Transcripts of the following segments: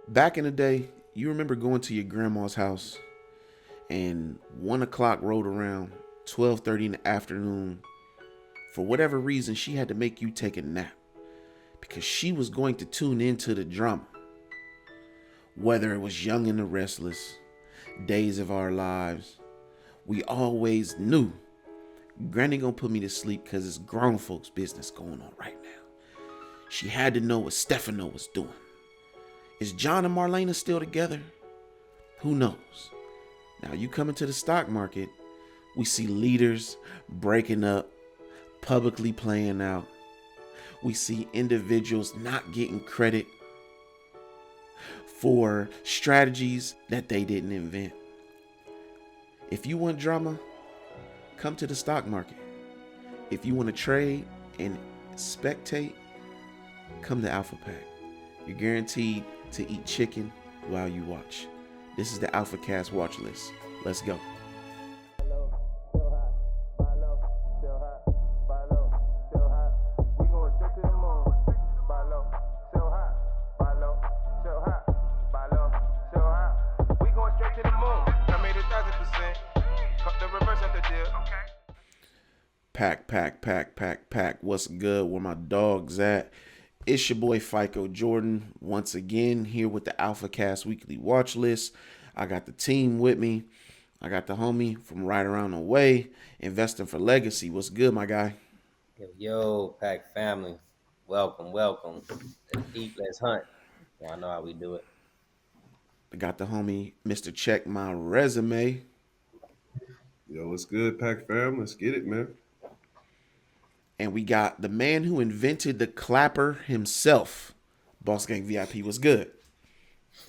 Back in the day, you remember going to your grandma's house and 1 o'clock rolled around, 12:30 in the afternoon. For whatever reason, she had to make you take a nap because she was going to tune into the drama. Whether it was Young and the Restless, Days of Our Lives, we always knew Granny gonna put me to sleep because it's grown folks' business going on right now. She had to know what Stefano was doing. Is John and Marlena still together? Who knows? Now you come into the stock market, we see leaders breaking up, publicly playing out. We see individuals not getting credit for strategies that they didn't invent. If you want drama, come to the stock market. If you want to trade and spectate, come to Alpha Pack. You're guaranteed to eat chicken while you watch. This is the Alpha Cast watch list. Let's go. Pack. What's good? Where my dogs at? It's your boy FICO Jordan once again here with the Alpha Cast Weekly Watch List. I got the team with me. I got the homie from right around the way, investing for legacy. What's good, my guy? Yo, Pack family, welcome. Let's eat, let's hunt. Y'all know how we do it. I got the homie Mr. Check My Resume, Yo, what's good, Pack fam? Let's get it, man. and we got the man who invented the clapper himself. Boss Gang VIP was good.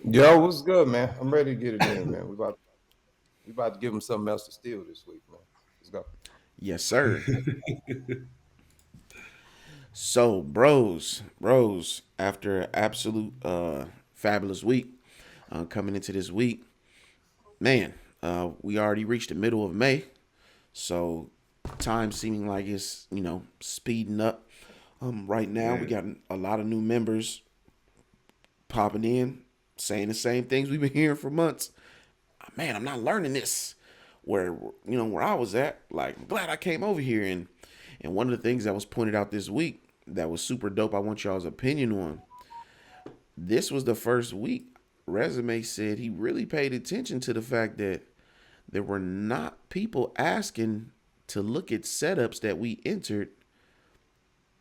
Yo, what's good, man? I'm ready to get it in, man. We about to give them something else to steal this week, man. Let's go. Yes, sir. So, bros, after an absolute fabulous week, coming into this week, man, we already reached the middle of May, so time seeming like it's speeding up. Right now, we Man, got a lot of new members popping in, saying the same things we've been hearing for months. Man, I'm not learning this. Where I was at, like, I'm glad I came over here, and one of the things that was pointed out this week that was super dope. I want y'all's opinion on. This was the first week. Resume said he really paid attention to the fact that there were not people asking to look at setups that we entered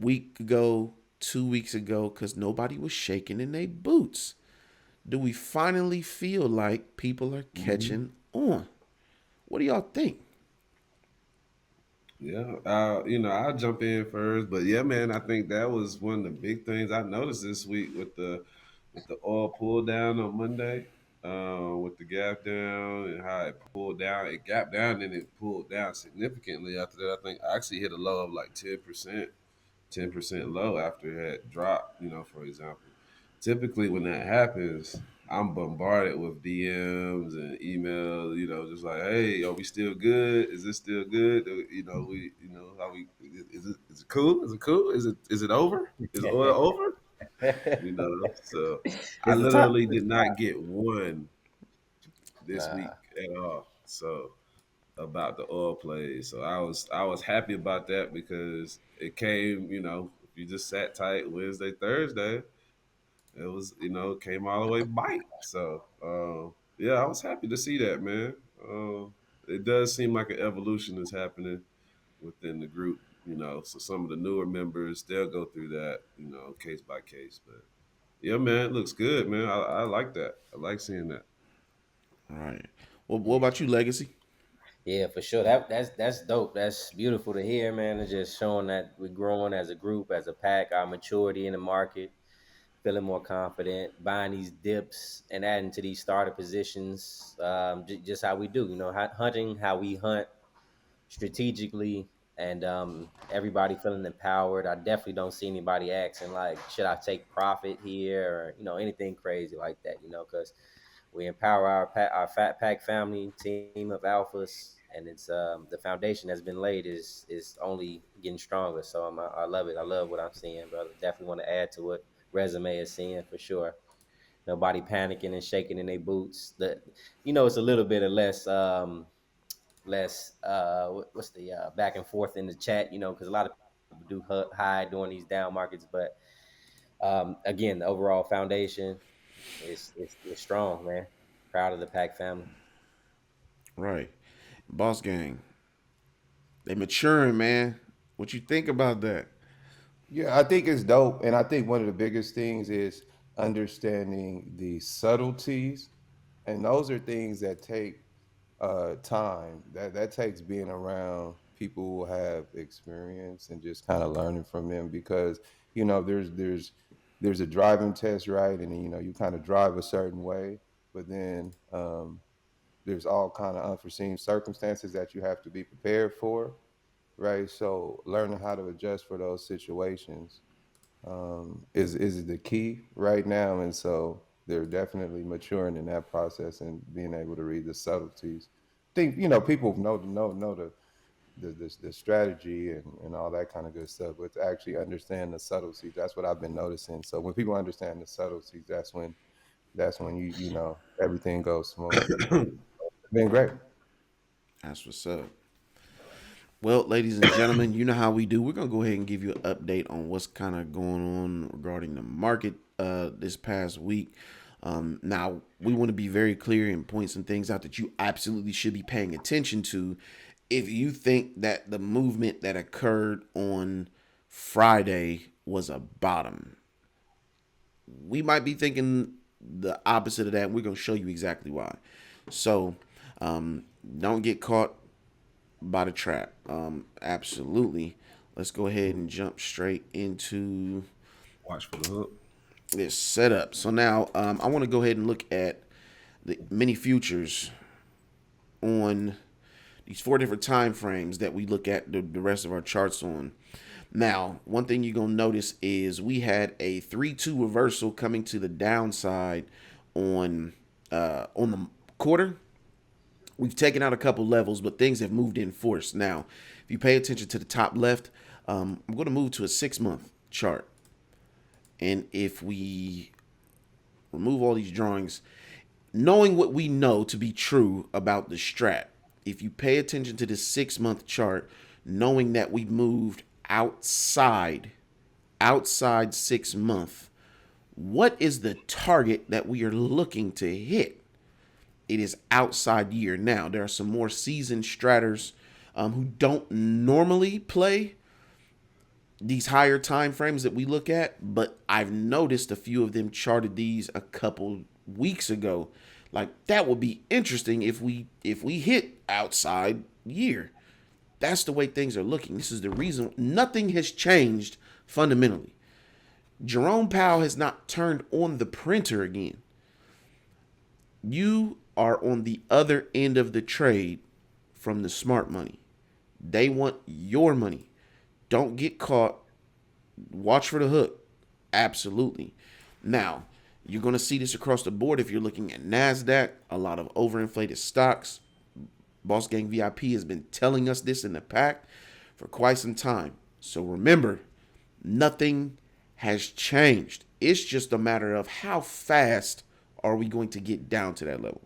week ago, 2 weeks ago, because nobody was shaking in their boots. Do we finally feel like people are mhm. catching on? What do y'all think? Yeah. I'll jump in first, but yeah, man, I think that was one of the big things I noticed this week with the oil pull down on Monday, with the gap down and how it pulled down. It gapped down and it pulled down significantly after that. I think I actually hit a low of like 10%, 10% low after it had dropped, for example. Typically when that happens, I'm bombarded with DMs and emails, just like, hey, are we still good? Is this still good? How we is it cool? Is it cool? Is it over? Is oil over? So I It's the top. literally did not get one this week Nah, at all. So about the oil plays. So I was happy about that because it came, if you just sat tight Wednesday, Thursday, it was, came all the way bite. So yeah, I was happy to see that, man. It does seem like an evolution is happening within the group, so some of the newer members, they'll go through that, case by case. But yeah, man, it looks good, man. I like that. I like seeing that. All right. Well, what about you, Legacy? yeah, for sure. That's dope. That's beautiful to hear, man. It's just showing that we're growing as a group, as a pack, our maturity in the market, feeling more confident, buying these dips and adding to these starter positions. Just how we do, hunting how we hunt strategically, and everybody feeling empowered. I definitely don't see anybody asking like, should I take profit here, or anything crazy like that. Because we empower our fat pack family team of alphas, and it's the foundation that's been laid is only getting stronger. So I love it. I love what I'm seeing, brother. Definitely want to add to what Resume is seeing for sure. Nobody panicking and shaking in their boots. It's a little bit of less what's the back and forth in the chat, because a lot of people do hide during these down markets. But again, the overall foundation is strong, man. Proud of the Pack family. Right. Boss gang. They maturing, man. What you think about that? Yeah, I think it's dope. And I think one of the biggest things is understanding the subtleties. And those are things that take time. That takes being around people who have experience and just kind of learning from them because, there's a driving test, right? And then, you kind of drive a certain way, but then there's all kind of unforeseen circumstances that you have to be prepared for, right? So learning how to adjust for those situations is the key right now, and so they're definitely maturing in that process and being able to read the subtleties. I think people know the strategy and all that kind of good stuff, but to actually understand the subtleties, that's what I've been noticing. So when people understand the subtleties, that's when everything goes smooth. It's been great. That's what's up. Well, ladies and gentlemen, you know how we do. We're gonna go ahead and give you an update on what's kind of going on regarding the market this past week. Now, we want to be very clear and point some things out that you absolutely should be paying attention to if you think that the movement that occurred on Friday was a bottom. We might be thinking the opposite of that. And we're gonna show you exactly why. So, don't get caught by the trap. Absolutely. Let's go ahead and jump straight into Watch for the hook. this setup. So now I want to go ahead and look at the mini futures on these 4 different time frames that we look at the rest of our charts on. Now, one thing you're going to notice is we had a 3-2 reversal coming to the downside on the quarter. We've taken out a couple levels, but things have moved in force. Now, if you pay attention to the top left, I'm going to move to a 6-month chart. And if we remove all these drawings, knowing what we know to be true about the strat, if you pay attention to the 6-month chart, knowing that we moved outside 6 month, what is the target that we are looking to hit? It is outside year. Now, there are some more seasoned stratters who don't normally play these higher time frames that we look at, but I've noticed a few of them charted these a couple weeks ago. Like, that would be interesting if we hit outside year. That's the way things are looking. This is the reason nothing has changed fundamentally. Jerome Powell has not turned on the printer again. You are on the other end of the trade from the smart money. They want your money. Don't get caught. Watch for the hook. Absolutely. Now, you're going to see this across the board if you're looking at NASDAQ, a lot of overinflated stocks. Boss Gang VIP has been telling us this in the pack for quite some time. So remember, nothing has changed. It's just a matter of how fast are we going to get down to that level.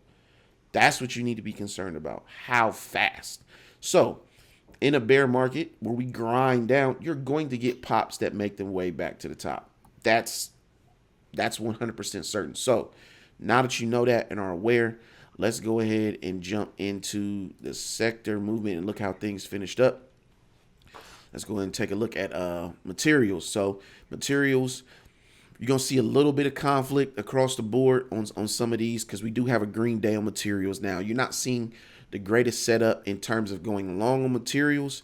That's what you need to be concerned about. How fast. So, in a bear market where we grind down, you're going to get pops that make them way back to the top. That's 100% certain. So, now that you know that and are aware, let's go ahead and jump into the sector movement and look how things finished up. Let's go ahead and take a look at materials. So, materials, you're going to see a little bit of conflict across the board on some of these because we do have a green day on materials now. You're not seeing the greatest setup in terms of going long on materials.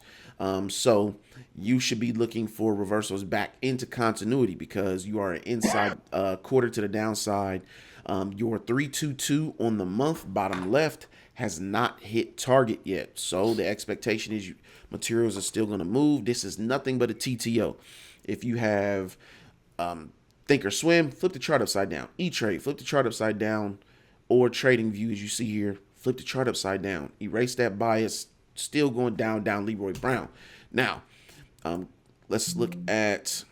So you should be looking for reversals back into continuity because you are an inside quarter to the downside. Your 322 on the month bottom left has not hit target yet. So the expectation is materials are still going to move. This is nothing but a TTO. If you have Think or Swim, flip the chart upside down. E-Trade, flip the chart upside down. Or Trading View, as you see here, flip the chart upside down. Erase that bias. Still going down Leroy Brown. Now, let's look at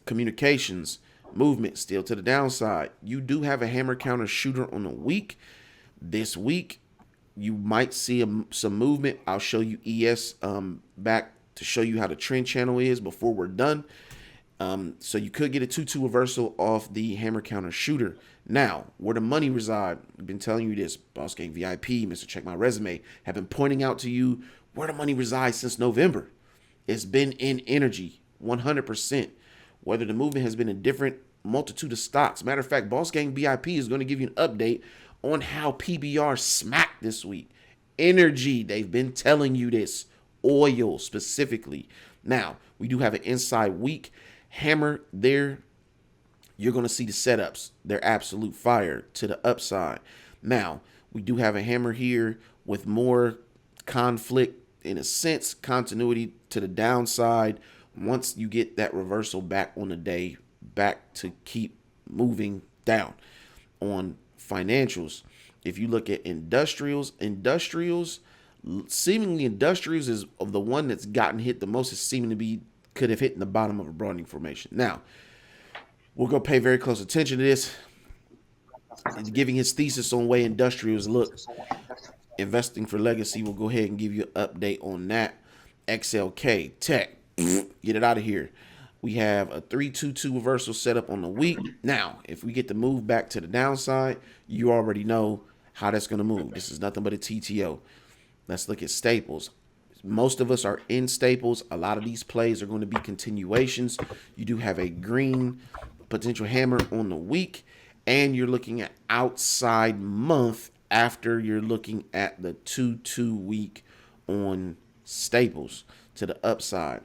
communications. movement still to the downside. You do have a hammer counter shooter on the week. This week, you might see some movement. I'll show you ES back to show you how the trend channel is before we're done. So you could get a 2-2 reversal off the hammer counter shooter. Now, where the money reside, I've been telling you this. Boss Gang VIP, Mr. Check My Resume, have been pointing out to you where the money resides since November. It's been in energy, 100%. Whether the movement has been in different multitude of stocks. Matter of fact, Boss Gang VIP is going to give you an update on how PBR smacked this week. Energy, they've been telling you this. Oil specifically. Now, we do have an inside week. Hammer there, you're going to see the setups. They're absolute fire to the upside. Now, we do have a hammer here with more conflict, in a sense, continuity to the downside. Once you get that reversal back on the day, back to keep moving down. On financials, if you look at industrials, seemingly industrials is of the one that's gotten hit the most. Is seeming to be could have hit in the bottom of a broadening formation. Now, we're going to pay very close attention to this. He's giving his thesis on way industrials look. Investing for legacy, we'll go ahead and give you an update on that. XLK, tech, get it out of here. We have a 3-2-2 reversal set up on the week. Now, if we get to move back to the downside, you already know how that's going to move. This is nothing but a TTO. Let's look at staples. Most of us are in staples. A lot of these plays are going to be continuations. You do have a green potential hammer on the week, and you're looking at outside month after you're looking at the 2-2 week on staples to the upside.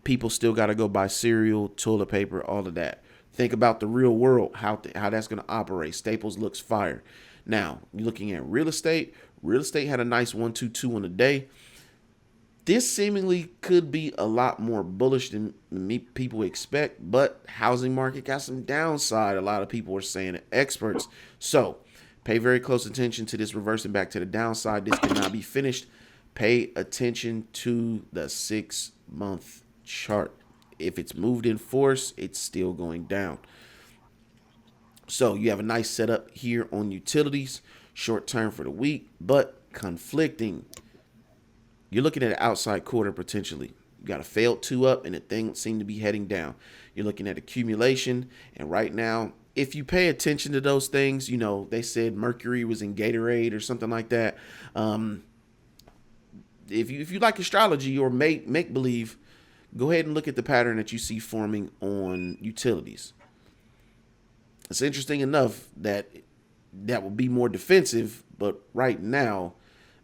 People still got to go buy cereal, toilet paper, all of that. Think about the real world, how that's going to operate. Staples looks fire. Now, you're looking at real estate. Real estate had a nice 1-2-2 on the day. This seemingly could be a lot more bullish than people expect, but housing market got some downside. A lot of people are saying it, experts. So pay very close attention to this reversing back to the downside. This cannot be finished. Pay attention to the 6-month chart. If it's moved in force, it's still going down. So you have a nice setup here on utilities, short term for the week, but conflicting. You're looking at an outside quarter potentially. You got a failed 2 up and the thing seemed to be heading down. You're looking at accumulation, and right now, if you pay attention to those things, you know, they said Mercury was in Gatorade or something like that. If you like astrology or make believe, go ahead and look at the pattern that you see forming on utilities. It's interesting enough that will be more defensive, but right now,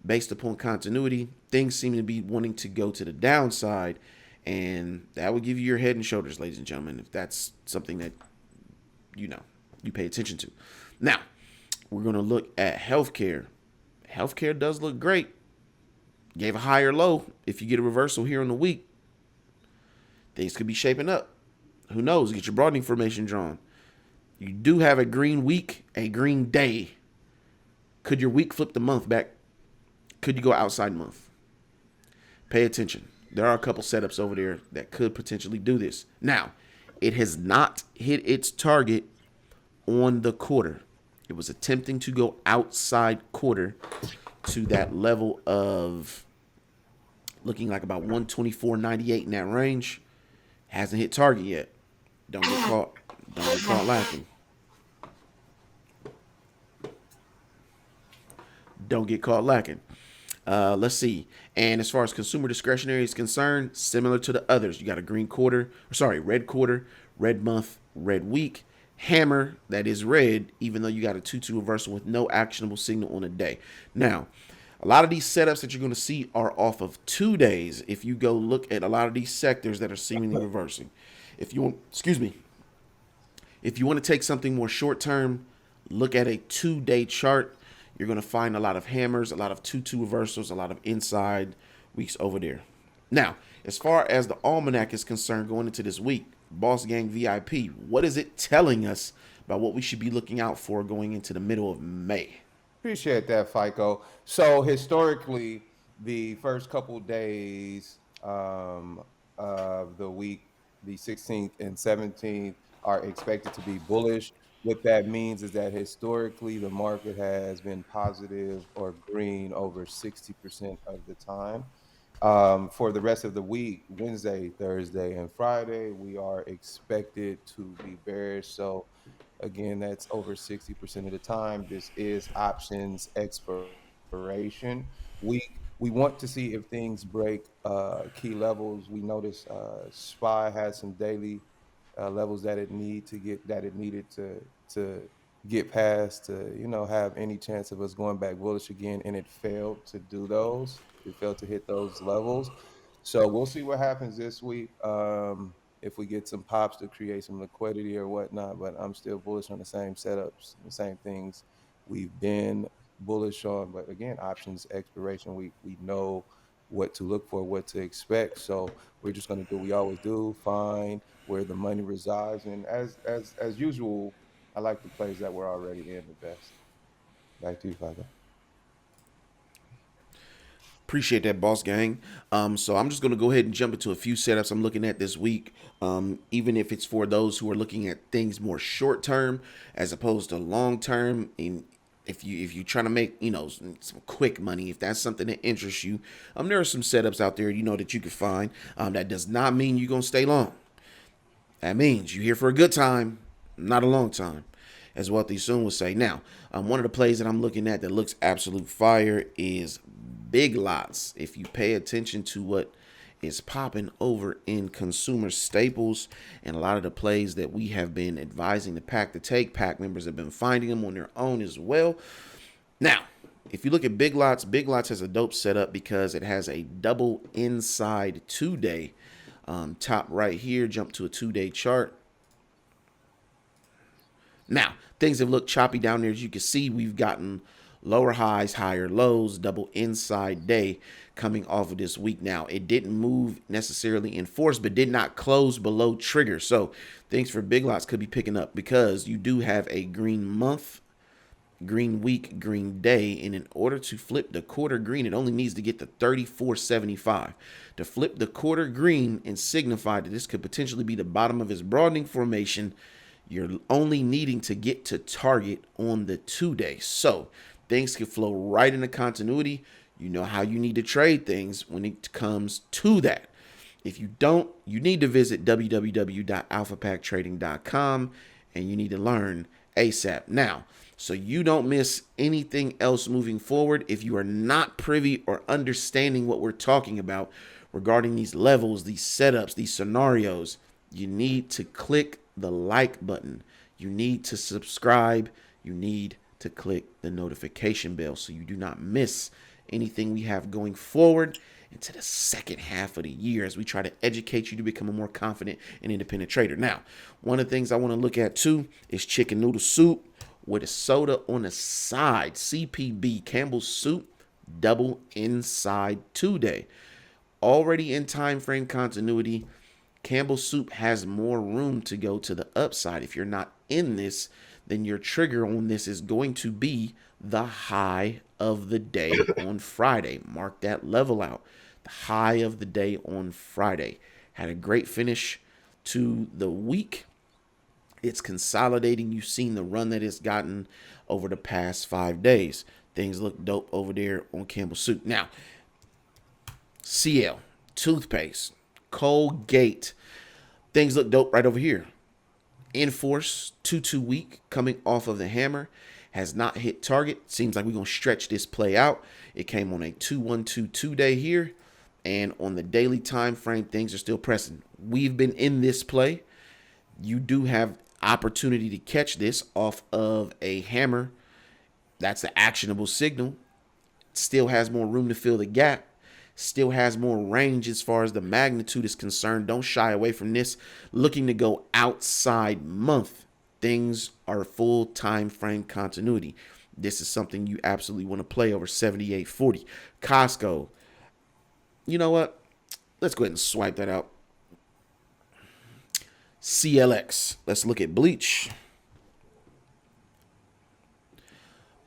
based upon continuity, things seem to be wanting to go to the downside, and that would give you your head and shoulders, ladies and gentlemen, if that's something that you pay attention to. Now, we're going to look at healthcare. Healthcare does look great. Gave a higher low. If you get a reversal here in the week, things could be shaping up. Who knows? Get your broadening formation drawn. You do have a green week, a green day. Could your week flip the month back? Could you go outside month? Pay attention. There are a couple setups over there that could potentially do this. Now, it has not hit its target on the quarter. It was attempting to go outside quarter to that level of looking like about 124.98 in that range. Hasn't hit target yet. Don't get caught lacking. Don't get caught lacking. Let's see. And as far as consumer discretionary is concerned, similar to the others, you got a red quarter, red month, red week, hammer that is red, even though you got a 2-2 reversal with no actionable signal on a day. Now, a lot of these setups that you're going to see are off of 2 days. If you go look at a lot of these sectors that are seemingly reversing, if you want to take something more short term, look at a 2-day chart. You're going to find a lot of hammers, a lot of 2-2 reversals, a lot of inside weeks over there. Now, as far as the Almanac is concerned going into this week, Boss Gang VIP, what is it telling us about what we should be looking out for going into the middle of May? Appreciate that, FICO. So historically, the first couple days of the week, the 16th and 17th, are expected to be bullish. What that means is that historically the market has been positive or green over 60% of the time. For the rest of the week, Wednesday, Thursday, and Friday, we are expected to be bearish. So, again, that's over 60% of the time. This is options expiration week. We want to see if things break key levels. We notice SPY has some daily levels that it needed to get past to have any chance of us going back bullish again, and it failed to do those. It failed to hit those levels. So we'll see what happens this week. If we get some pops to create some liquidity or whatnot, but I'm still bullish on the same setups, the same things we've been bullish on. But again, options expiration week, we know what to look for, what to expect. So we're just going to do what we always do, find where the money resides, and as usual, I like the plays that we're already in the best. Back to you, Father. Appreciate that, boss gang. So I'm just going to go ahead and jump into a few setups I'm looking at this week. Even if it's for those who are looking at things more short term as opposed to long term. And if you trying to make some quick money, if that's something that interests you, there are some setups out there that you can find. That does not mean you're gonna stay long. That means you're here for a good time, not a long time, as Wealthy Soon would say. Now, one of the plays that I'm looking at that looks absolute fire is big lots. If you pay attention to what is popping over in consumer staples and a lot of the plays that we have been advising the pack to take, pack members have been finding them on their own as well. Now, if you look at Big Lots has a dope setup because it has a double inside 2-day. Top right here, jump to a 2-day chart. Now, things have looked choppy down there. As you can see, we've gotten lower highs, higher lows, double inside day coming off of this week. Now, it didn't move necessarily in force, but did not close below trigger. So things for Big Lots could be picking up because you do have a green month, green week, green day, and in order to flip the quarter green, it only needs to get to 34.75 to flip the quarter green and signify that this could potentially be the bottom of his broadening formation. You're only needing to get to target on the 2-day, so things can flow right into continuity. You know how you need to trade things when it comes to that. If you don't, you need to visit www.alphapacktrading.com and you need to learn ASAP. Now, so you don't miss anything else moving forward, if you are not privy or understanding what we're talking about regarding these levels, these setups, these scenarios, you need to click the like button. You need to subscribe. You need to click the notification bell so you do not miss anything we have going forward into the second half of the year as we try to educate you to become a more confident and independent trader. Now, one of the things I want to look at too is chicken noodle soup with a soda on the side. CPB, Campbell's Soup, double inside 2-day. Already in time frame continuity, Campbell's Soup has more room to go to the upside. If you're not in this, then your trigger on this is going to be the high of the day on Friday. Mark that level out. The high of the day on Friday. Had a great finish to the week. It's consolidating. You've seen the run that it's gotten over the past 5 days. Things look dope over there on Campbell's Soup. Now, CL, toothpaste, Colgate. Things look dope right over here. In force, 2-2 week coming off of the hammer. Has not hit target. Seems like we're going to stretch this play out. It came on a 2-1-2 2-day here. And on the daily time frame, things are still pressing. We've been in this play. You do have opportunity to catch this off of a hammer. That's the actionable signal. Still has more room to fill the gap. Still has more range as far as the magnitude is concerned. Don't shy away from this. Looking to go outside month. Things are full time frame continuity. This is something you absolutely want to play over 78.40. Costco. You know what? Let's go ahead and swipe that out. CLX. Let's look at Bleach.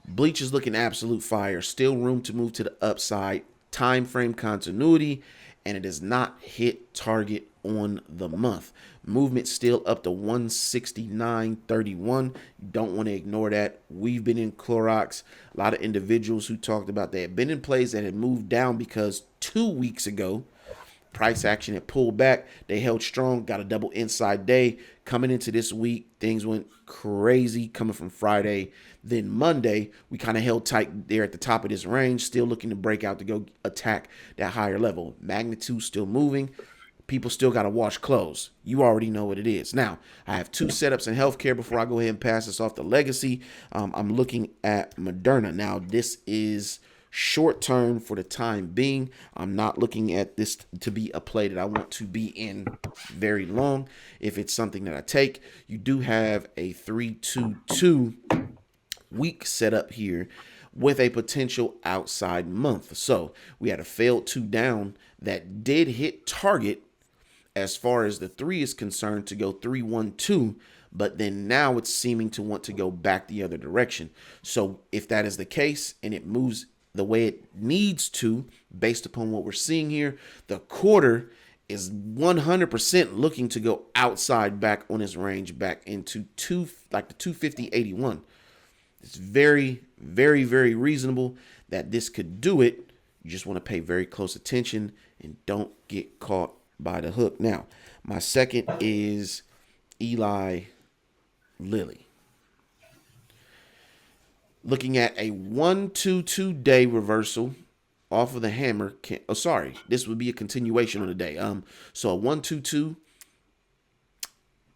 Bleach is looking absolute fire. Still room to move to the upside. Time frame continuity. and it does not hit target on the month. Movement still up to 169.31. You don't want to ignore that. We've been in Clorox. A lot of individuals who talked about they had been in plays that had moved down because 2 weeks ago price action had pulled back. They held strong, got a double inside day. Coming into this week, things went crazy coming from Friday. Then Monday, we kind of held tight there at the top of this range, still looking to break out to go attack that higher level. Magnitude still moving. People still got to wash clothes. You already know what it is. Now, I have two setups in healthcare before I go ahead and pass this off to Legacy. I'm looking at Moderna. Now, this is short term for the time being. I'm not looking at this to be a play that I want to be in very long. If it's something that I take, you do have a 3-2-2 week set up here with a potential outside month. So we had a failed 2 down that did hit target as far as the 3 is concerned to go 3-1-2, but then now it's seeming to want to go back the other direction. So if that is the case and it moves the way it needs to, based upon what we're seeing here, the quarter is 100% looking to go outside back on his range back into the 250.81. It's very, very, very reasonable that this could do it. You just want to pay very close attention and don't get caught by the hook. Now, my second is Eli Lilly. Looking at a 1-2-2 day reversal off of the hammer. This would be a continuation on the day. So a 1-2-2.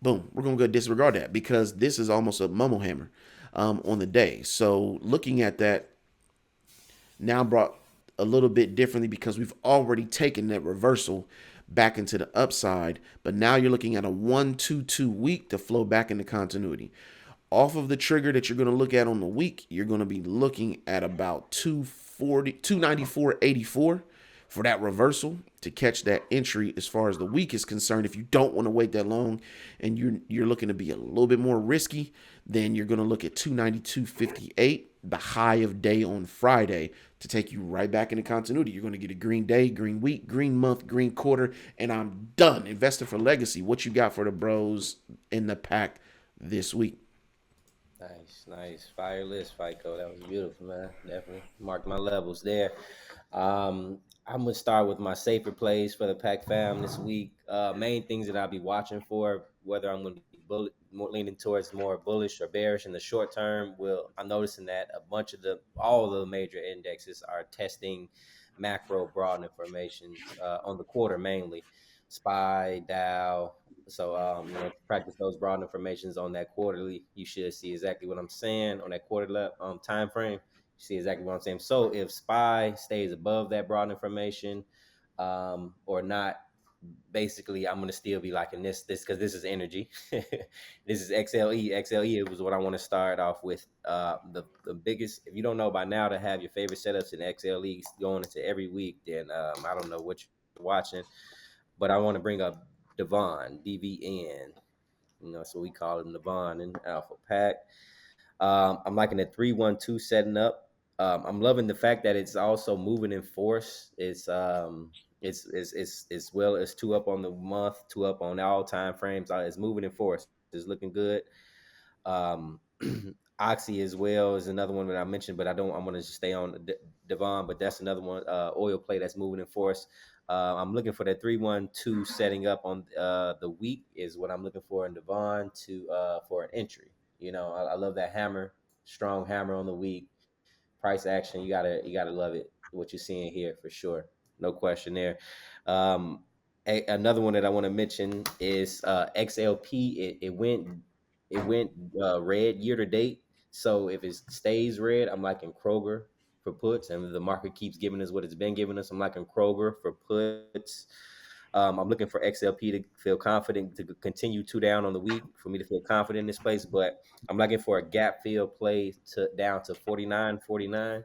Boom. We're gonna go disregard that because this is almost a Momo hammer on the day. So looking at that now brought a little bit differently because we've already taken that reversal back into the upside, but now you're looking at a 1-2-2 week to flow back into continuity. Off of the trigger that you're going to look at on the week, you're going to be looking at about 294.84 for that reversal to catch that entry as far as the week is concerned. If you don't want to wait that long and you're looking to be a little bit more risky, then you're going to look at 292.58, the high of day on Friday, to take you right back into continuity. You're going to get a green day, green week, green month, green quarter, and I'm done. Investing for legacy. What you got for the bros in the pack this week? Nice. Fire list, FICO. That was beautiful, man. Definitely marked my levels there. I'm gonna start with my safer plays for the Pack fam this week. Main things that I'll be watching for, whether I'm gonna be more leaning towards more bullish or bearish in the short term. I'm noticing that a bunch of all the major indexes are testing macro broad information on the quarter mainly. SPY, Dow, so practice those broad informations on that quarterly. You should see exactly what I'm saying on that quarter time frame. You see exactly what I'm saying. So if SPY stays above that broad information, or not, basically I'm gonna still be liking this because this is energy. This is XLE. XLE was what I want to start off with. The biggest, if you don't know by now, to have your favorite setups in XLE going into every week, then I don't know what you're watching. But I want to bring up Devon, DVN. That's what we call him, Devon in Alpha Pack. I'm liking the 3-1-2 setting up. I'm loving the fact that it's also moving in force. It's well, it's 2 up on the month, 2 up on all time frames. It's moving in force. It's looking good. Oxy as well is another one that I mentioned, but I'm going to just stay on Devon, but that's another one, oil play that's moving in force. I'm looking for that 3-1-2 setting up on the week is what I'm looking for in Devon for an entry. I love that hammer, strong hammer on the week. Price action, you gotta love it. What you're seeing here for sure, no question there. Um, Another one that I want to mention is XLP. It went red year to date. So if it stays red, I'm liking Kroger for puts, and the market keeps giving us what it's been giving us. I'm liking Kroger for puts. I'm looking for XLP to feel confident to continue 2 down on the week for me to feel confident in this place, but I'm looking for a gap fill play to down to 49.49.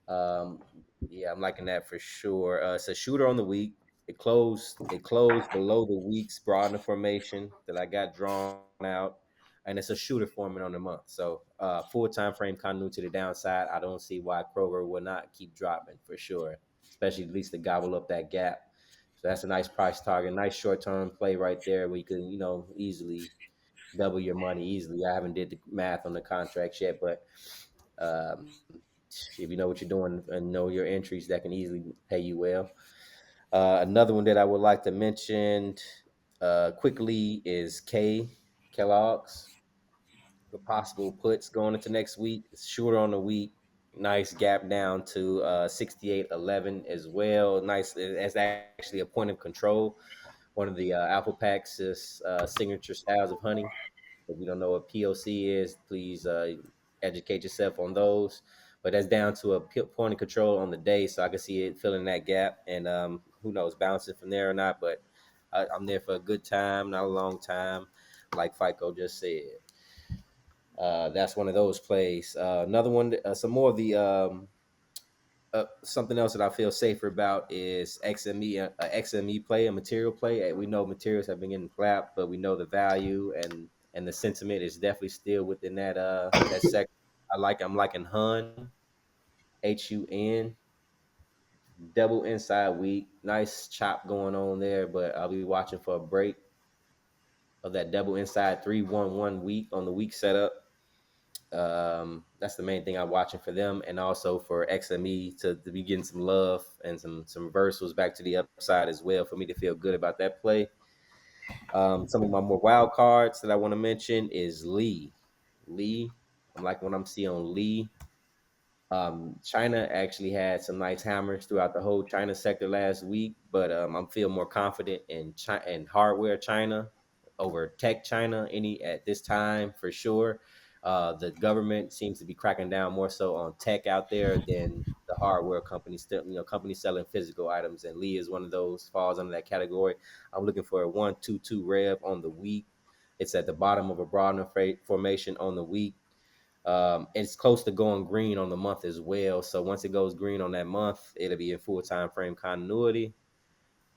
Um, yeah, I'm liking that for sure. It's a shooter on the week. It closed below the week's broad information that I got drawn out, and it's a shooter forming on the month. So full time frame continuity to the downside. I don't see why Kroger will not keep dropping for sure, especially at least to gobble up that gap. So that's a nice price target, nice short term play right there. Where you can, easily double your money easily. I haven't did the math on the contracts yet, but um, if you know what you're doing and know your entries, that can easily pay you well. Another one that I would like to mention quickly is Kellogg's for possible puts going into next week. It's shorter on the week. Nice gap down to 68.11 as well. Nice. It's actually a point of control. One of the Alpha Pac's signature styles of honey. If you don't know what POC is, please educate yourself on those. But that's down to a point of control on the day, so I can see it filling that gap, and who knows, bouncing from there or not. But I'm there for a good time, not a long time, like FICO just said. That's one of those plays. Another one, some more of the something else that I feel safer about is XME play, a material play. We know materials have been getting clapped, but we know the value and the sentiment is definitely still within that sector. I'm liking HUN, double inside week, nice chop going on there, but I'll be watching for a break of that double inside 3-1-1 week on the week setup. That's the main thing I'm watching for them, and also for XME to be getting some love and some reversals back to the upside as well for me to feel good about that play. Some of my more wild cards that I want to mention is Lee. Lee, I'm like when I'm seeing on Lee. China actually had some nice hammers throughout the whole China sector last week, but I'm feel more confident in China and hardware China over tech China any at this time for sure. The government seems to be cracking down more so on tech out there than the hardware companies. Still, companies selling physical items, and Lee is one of those, falls under that category. I'm looking for a 1-2-2 rev on the week. It's at the bottom of a broadening formation on the week. It's close to going green on the month as well. So once it goes green on that month, it'll be in full time frame continuity.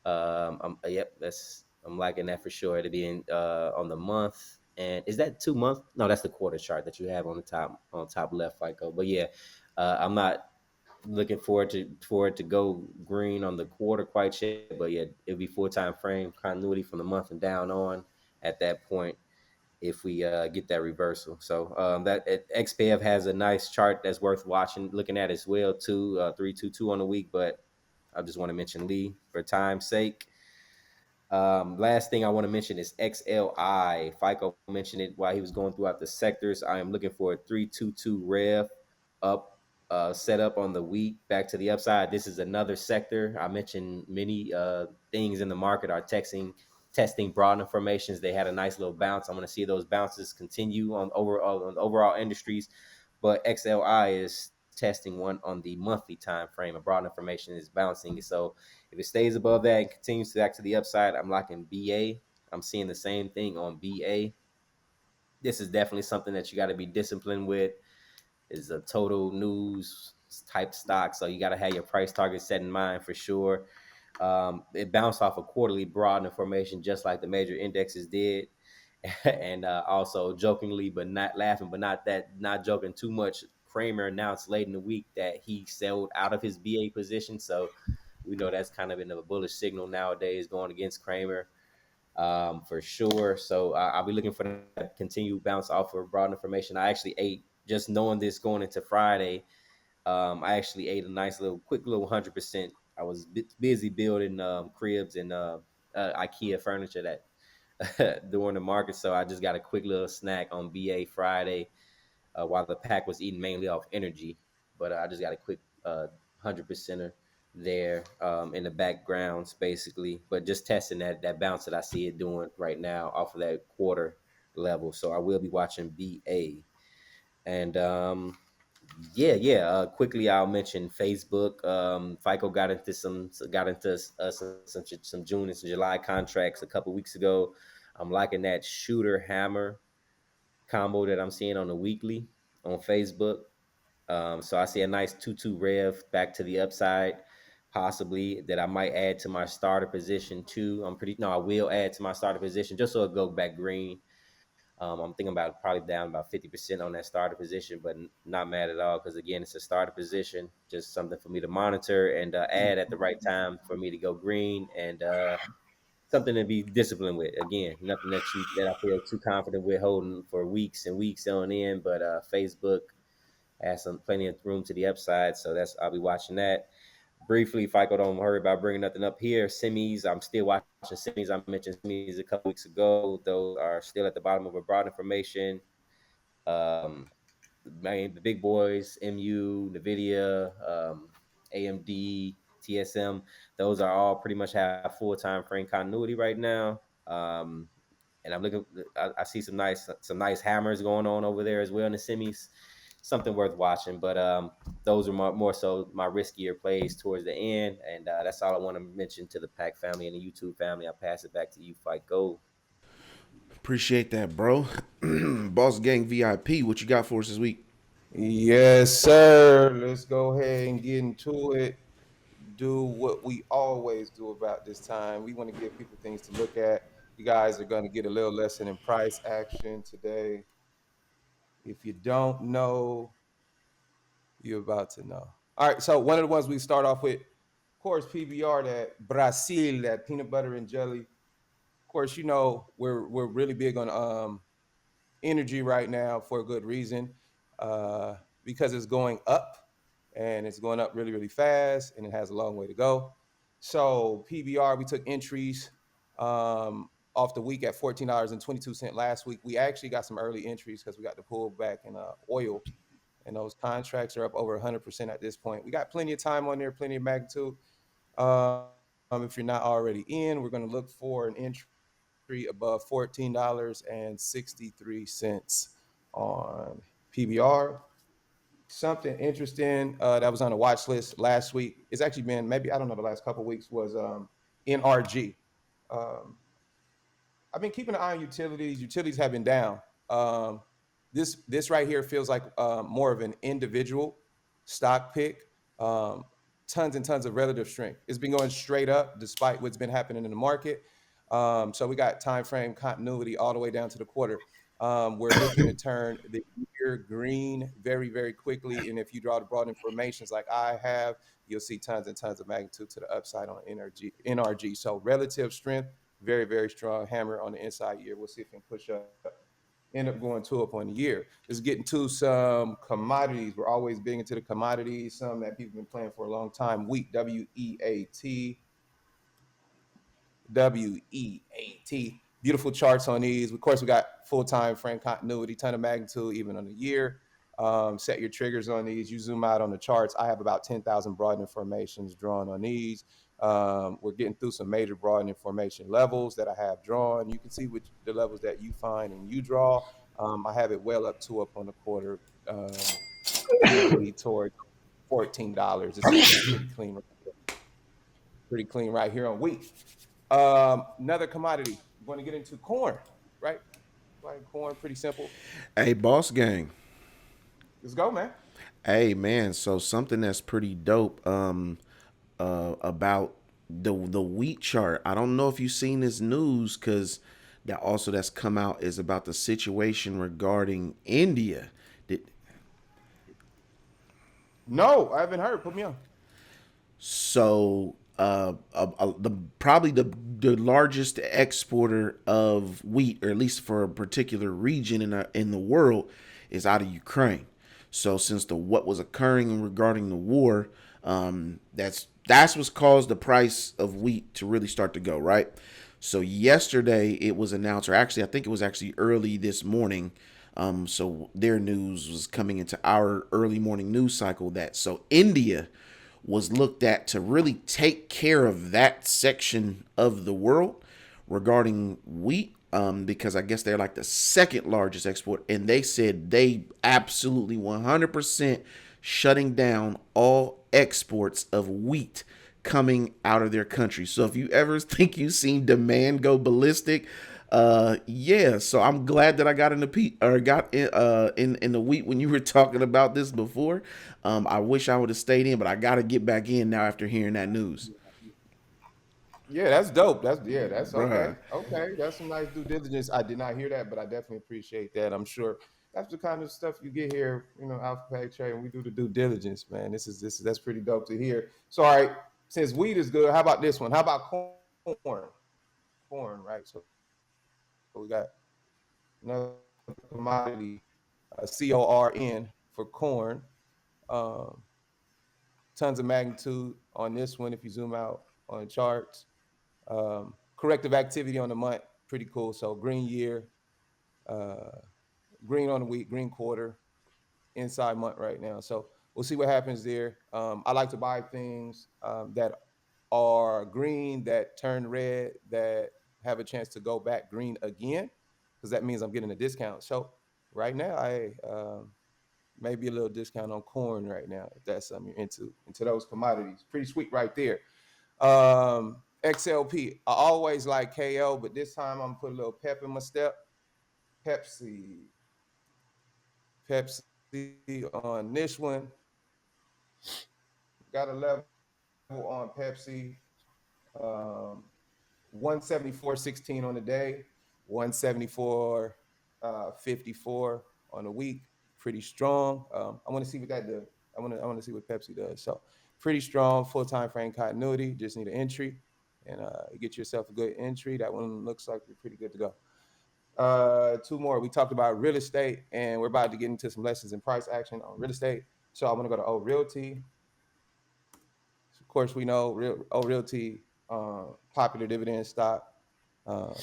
Yep, I'm liking that for sure. It'll be in on the month. And is that 2 month? No, that's the quarter chart that you have on top left, FICO. But yeah, I'm not looking for it to go green on the quarter quite yet. But yeah, it'll be full time frame continuity from the month and down on at that point if we get that reversal. So that XPF has a nice chart that's worth watching, looking at as well too. 322 on the week, but I just want to mention Lee for time's sake. Last thing I want to mention is XLI. FICO mentioned it while he was going throughout the sectors. I am looking for a 322 rev up setup on the week back to the upside. This is another sector. I mentioned many things in the market are testing broadening formations. They had a nice little bounce. I'm going to see those bounces continue on overall industries, but XLI is testing one on the monthly time frame. A broadening formation is bouncing, so if it stays above that and continues to back to the upside, I'm liking BA. I'm seeing the same thing on BA. This is definitely something that you got to be disciplined with. Is a total news type stock, so you got to have your price target set in mind for sure. It bounced off a quarterly broad information just like the major indexes did. And also jokingly, but not laughing, but not joking too much. Kramer announced late in the week that he sold out of his BA position. So we know that's kind of in a bullish signal nowadays going against Kramer for sure. So I'll be looking for that continued bounce off of broad information. I actually ate, just knowing this going into Friday, I actually ate a nice little quick little 100%. I was busy building cribs and IKEA furniture that during the market, so I just got a quick little snack on BA Friday while the pack was eating mainly off energy. But I just got a quick 100%er there in the backgrounds basically, but just testing that bounce that I see it doing right now off of that quarter level. So I will be watching BA. And quickly I'll mention Facebook. FICO got into some June and some July contracts a couple weeks ago. I'm liking that shooter hammer combo that I'm seeing on the weekly on Facebook. So I see a nice 2-2 rev back to the upside, possibly that I might add to my starter position too. I will add to my starter position just so it go back green. I'm thinking about probably down about 50% on that starter position, but not mad at all because again, it's a starter position, just something for me to monitor and add at the right time for me to go green and something to be disciplined with. Again, nothing that I feel too confident with holding for weeks and weeks on end. But Facebook has some plenty of room to the upside, so that's I'll be watching that. Briefly, FICO don't worry about bringing nothing up here. Semis, I'm still watching semis. I mentioned semis a couple weeks ago. Those are still at the bottom of a broad information. Um, the big boys, MU, Nvidia, AMD, TSM, those are all pretty much have full time frame continuity right now. And I'm looking. I see some nice hammers going on over there as well in the semis. Something worth watching, but those are more so my riskier plays towards the end, and that's all I want to mention to the Pack family and the YouTube family. I'll pass it back to you, Fight Gold. Appreciate that, bro. Boss Gang VIP, what you got for us this week? Yes, sir. Let's go ahead and get into it. Do what we always do about this time. We want to give people things to look at. You guys are going to get a little lesson in price action today. If you don't know, you're about to know. All right, so one of the ones we start off with, of course, PBR, that Brazil, that peanut butter and jelly. Of course, you know we're really big on energy right now for a good reason, uh, because it's going up and it's going up really, really fast and it has a long way to go. So PBR, we took entries off the week at $14.22 last week. We actually got some early entries because we got the pullback in oil, and those contracts are up over 100% at this point. We got plenty of time on there, plenty of magnitude. If you're not already in, we're going to look for an entry above $14.63 on PBR. Something interesting that was on the watch list last week. It's actually been maybe, I don't know, the last couple of weeks was NRG. Um, I've been keeping an eye on utilities. Utilities have been down. Um, this right here feels like more of an individual stock pick. Um, Tons and tons of relative strength. It's been going straight up despite what's been happening in the market. So we got time frame continuity all the way down to the quarter. We're looking to turn the year green very, very quickly. And if you draw the broad informations like I have, you'll see tons and tons of magnitude to the upside on NRG. So relative strength, very, very strong hammer on the inside year. We'll see if it can push up, end up going two up on the year. Let's get into some commodities. We're always big into the commodities, some that people have been playing for a long time. Wheat, WEAT. WEAT. Beautiful charts on these. Of course, we got full time frame continuity, ton of magnitude, even on the year. Set your triggers on these. You zoom out on the charts. I have about 10,000 broad informations drawn on these. We're getting through some major broad information levels that I have drawn. You can see which the levels that you find and you draw. I have it well up to up on the quarter, easily towards $14. This is pretty clean, right here on wheat. Another commodity. You want to get into corn, right? Right, corn, pretty simple. Hey, Boss Gang. Let's go, man. Hey, man. So something that's pretty dope. About the wheat chart. I don't know if you've seen this news because that's come out is about the situation regarding India. Did, No, I haven't heard. Put me on. So the probably the largest exporter of wheat, or at least for a particular region in the world, is out of Ukraine. So since the what was occurring regarding the war, that's what's caused the price of wheat to really start to go right. So yesterday it was announced, or actually I think it was actually early this morning. So their news was coming into our early morning news cycle that so India was looked at to really take care of that section of the world regarding wheat, because I guess they're like the second largest export, and they said they absolutely 100% shutting down all exports of wheat coming out of their country. So if you ever think you've seen demand go ballistic, yeah. So I'm glad that I got in the in the wheat when you were talking about this before. I wish I would have stayed in, but I got to get back in now after hearing that news. Yeah, that's dope. That's okay. Bruh. Okay, that's some nice due diligence. I did not hear that, but I definitely appreciate that. I'm sure that's the kind of stuff you get here, Alpha Pay Trade, and we do the due diligence, man. This is that's pretty dope to hear. So, all right, since weed is good, how about this one? How about corn, right? So we got another commodity, CORN for corn. Um, Tons of magnitude on this one if you zoom out on charts. Corrective activity on the month, pretty cool. So green year, uh, green on the week, green quarter, inside month right now. So we'll see what happens there. I like to buy things that are green, that turn red, that have a chance to go back green again, because that means I'm getting a discount. So right now, I maybe a little discount on corn right now if that's something you're into those commodities. Pretty sweet right there. XLP. I always like KO, but this time I'm gonna put a little pep in my step. Pepsi. Pepsi on this one. Got a level on Pepsi. Um, 174.16 on the day, 174.54 on the week. Pretty strong. I want to see what that does. I want to see what Pepsi does. So pretty strong, full time frame continuity. Just need an entry, and get yourself a good entry. That one looks like you're pretty good to go. Two more. We talked about real estate, and we're about to get into some lessons in price action on real estate. So I want to go to O Realty. Of course, we know O Realty, popular dividend stock, uh,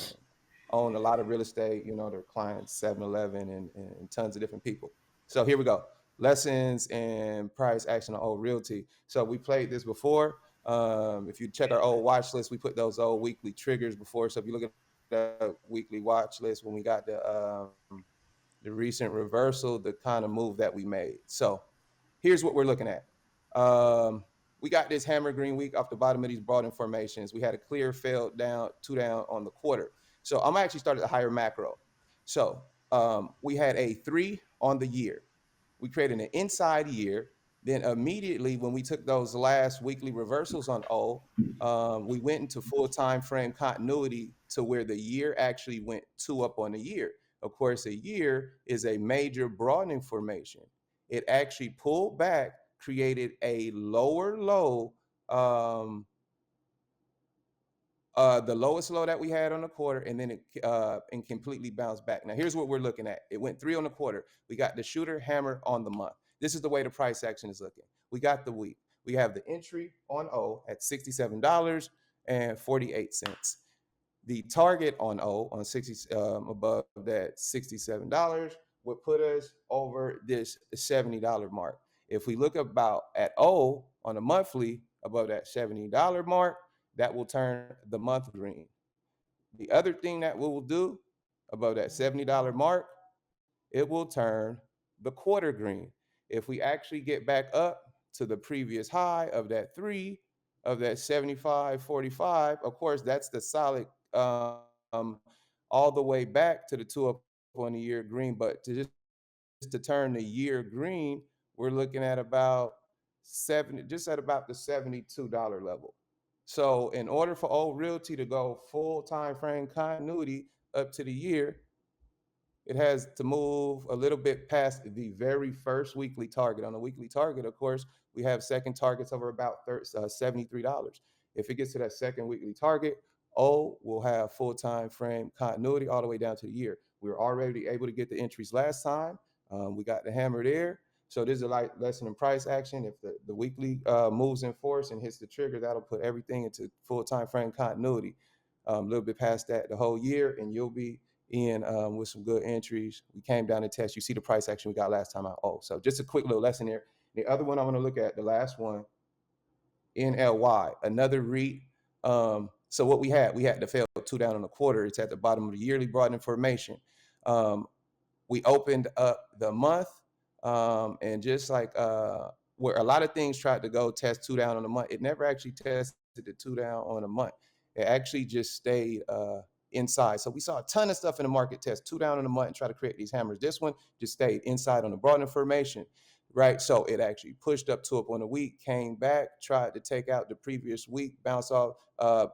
own a lot of real estate. Their clients, 7-Eleven and tons of different people. So here we go. Lessons and price action on old realty. So we played this before. If you check our old watch list, we put those old weekly triggers before. So if you look at that weekly watch list when we got the recent reversal, the kind of move that we made. So here's what we're looking at. Um, we got this hammer green week off the bottom of these broad informations. We had a clear failed down, two down on the quarter. So I'm actually started a higher macro. So we had a 3 on the year. We created an inside year. Then immediately when we took those last weekly reversals on O, we went into full time frame continuity to where the year actually went 2 up on the year. Of course, a year is a major broadening formation. It actually pulled back, created a lower low, um, the lowest low that we had on the quarter, and then it and completely bounced back. Now, here's what we're looking at. It went 3 on the quarter. We got the shooter hammer on the month. This is the way the price action is looking. We got the week. We have the entry on O at $67.48. The target on O on 60 above that $67 would put us over this $70 mark. If we look about at O on a monthly above that $70 mark, that will turn the month green. The other thing that we will do above that $70 mark, it will turn the quarter green. If we actually get back up to the previous high of that 3 of that 75.45, of course, that's the solid all the way back to the 2 up on the year green. But to turn the year green, we're looking at about 70, just at about the $72 level. So in order for old realty to go full time frame continuity up to the year, it has to move a little bit past the very first weekly target. On the weekly target, of course, we have second targets over about $73. If it gets to that second weekly target, O will have full time frame continuity all the way down to the year. We were already able to get the entries last time. We got the hammer there. So this is a light lesson in price action. If the weekly moves in force and hits the trigger, that'll put everything into full time frame continuity. A little bit past that the whole year, and you'll be in with some good entries. We came down to test. You see the price action we got last time out. Oh, so just a quick little lesson there. The other one I want to look at, the last one, NLY, another REIT. So what we had to fail 2 down on the quarter. It's at the bottom of the yearly broad information. We opened up the month, and just like where a lot of things tried to go test 2 down on the month, it never actually tested the 2 down on a month. It actually just stayed inside. So we saw a ton of stuff in the market test 2 down on the month and try to create these hammers. This one just stayed inside on the broad information. right? So it actually pushed up to up on a week, came back, tried to take out the previous week, bounce off.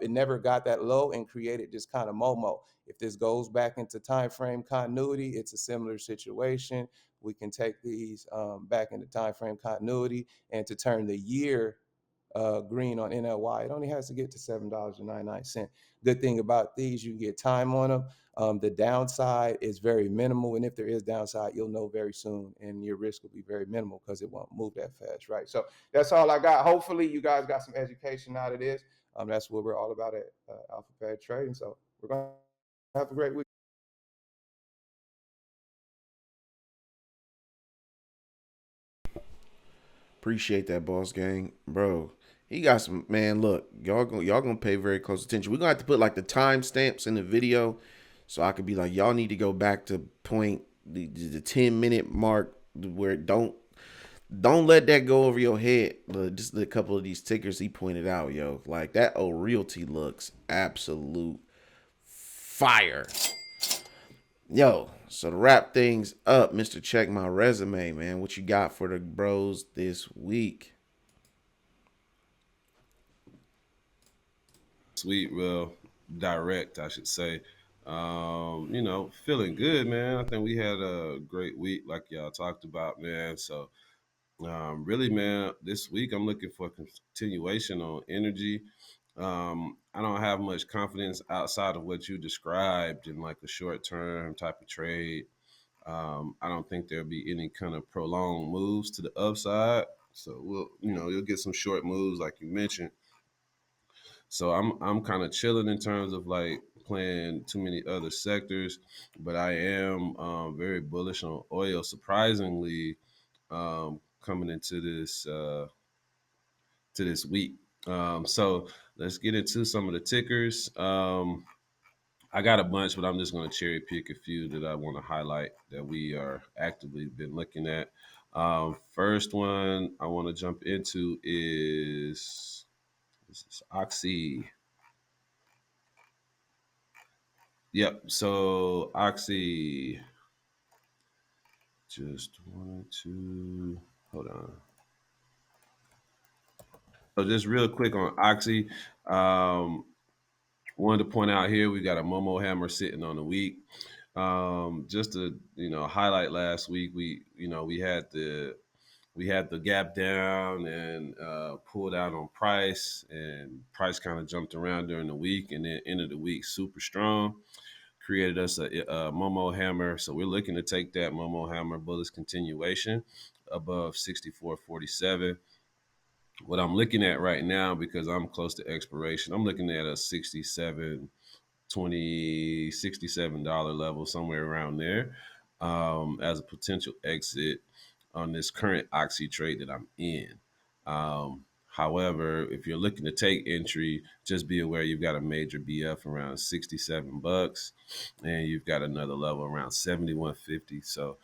It never got that low and created this kind of momo. If this goes back into time frame continuity, it's a similar situation. We can take these back into time frame continuity, and to turn the year green on NLY, it only has to get to $7.99. Good thing about these, you can get time on them. The downside is very minimal, and if there is downside, you'll know very soon, and your risk will be very minimal because it won't move that fast, right? So that's all I got. Hopefully, you guys got some education out of this. That's what we're all about at Alpha Pad Trading. So we're gonna have a great week. Appreciate that, boss gang, bro. He got some, man. Look, y'all gonna pay very close attention. We're gonna have to put like the timestamps in the video, so I could be like, y'all need to go back to point the 10-minute mark where don't let that go over your head. Just a couple of these tickers he pointed out, yo, like that O Realty looks absolute fire. Yo, so to wrap things up, Mr. Check My Resume, man, what you got for the bros this week? Sweet, well, direct, I should say. Feeling good, man. I think we had a great week, like y'all talked about, man. So, really, man, this week I'm looking for continuation on energy. I don't have much confidence outside of what you described in like a short term type of trade. I don't think there'll be any kind of prolonged moves to the upside. So you'll get some short moves like you mentioned. So I'm kind of chilling in terms of like playing too many other sectors, but I am very bullish on oil. Surprisingly, coming into this week. So let's get into some of the tickers. I got a bunch, but I'm just going to cherry pick a few that I want to highlight that we are actively been looking at. First one I want to jump into is this is Oxy. Yep. So Oxy, just wanted to hold on. So just real quick on Oxy, wanted to point out here we got a Momo hammer sitting on the week. Just to highlight last week, we had the gap down and pulled out on price, and price kind of jumped around during the week, and then ended the week super strong. Created us a Momo hammer, so we're looking to take that Momo hammer bullish continuation above 64.47. What I'm looking at right now, because I'm close to expiration, I'm looking at a 67.20, $67 level, somewhere around there, as a potential exit on this current Oxy trade that I'm in. However, if you're looking to take entry, just be aware you've got a major BF around $67, and you've got another level around 71.50. So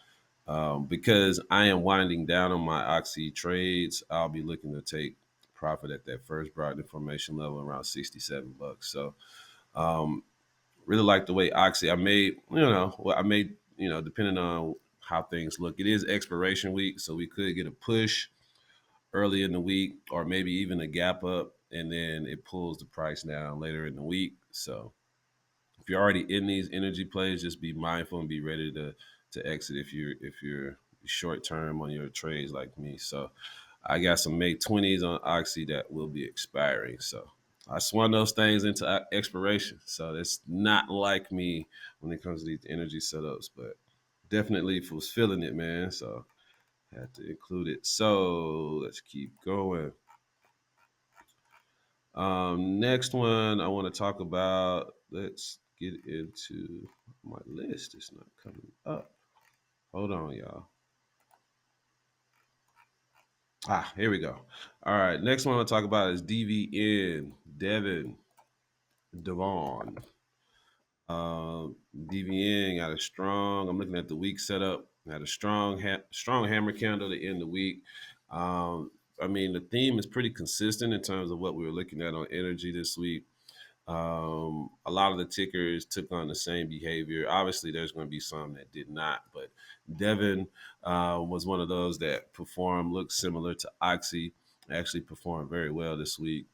because I am winding down on my Oxy trades, I'll be looking to take profit at that first broad information level around $67. So really like the way Oxy. Depending on how things look, it is expiration week, so we could get a push early in the week, or maybe even a gap up, and then it pulls the price down later in the week. So if you're already in these energy plays, just be mindful and be ready to exit if you're short term on your trades like me. So I got some May 20s on Oxy that will be expiring. So I swung those things into expiration. So it's not like me when it comes to these energy setups, but definitely was feeling it, man. So had to include it. So let's keep going. Next one I want to talk about. Let's get into my list. It's not coming up. Hold on, y'all. Here we go. All right. Next one I want to talk about is DVN, Devon. DVN got a strong. I'm looking at the week setup. Had a strong hammer candle to end the week. The theme is pretty consistent in terms of what we were looking at on energy this week. A lot of the tickers took on the same behavior. Obviously, there's going to be some that did not, but Devon was one of those that performed, looked similar to Oxy, actually performed very well this week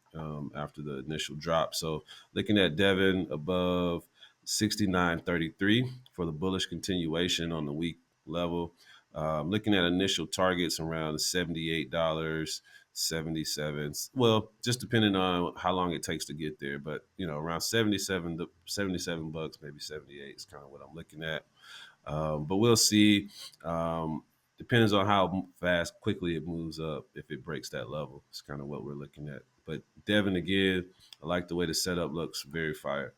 after the initial drop. So looking at Devon above 69.33 for the bullish continuation on the week level. Looking at initial targets around $78, 77. Well, just depending on how long it takes to get there, but around 77 to 77 bucks, maybe 78 is kind of what I'm looking at. But we'll see. Depends on how fast, quickly it moves up. If it breaks that level, it's kind of what we're looking at. But Devon again, I like the way the setup looks. Very fire.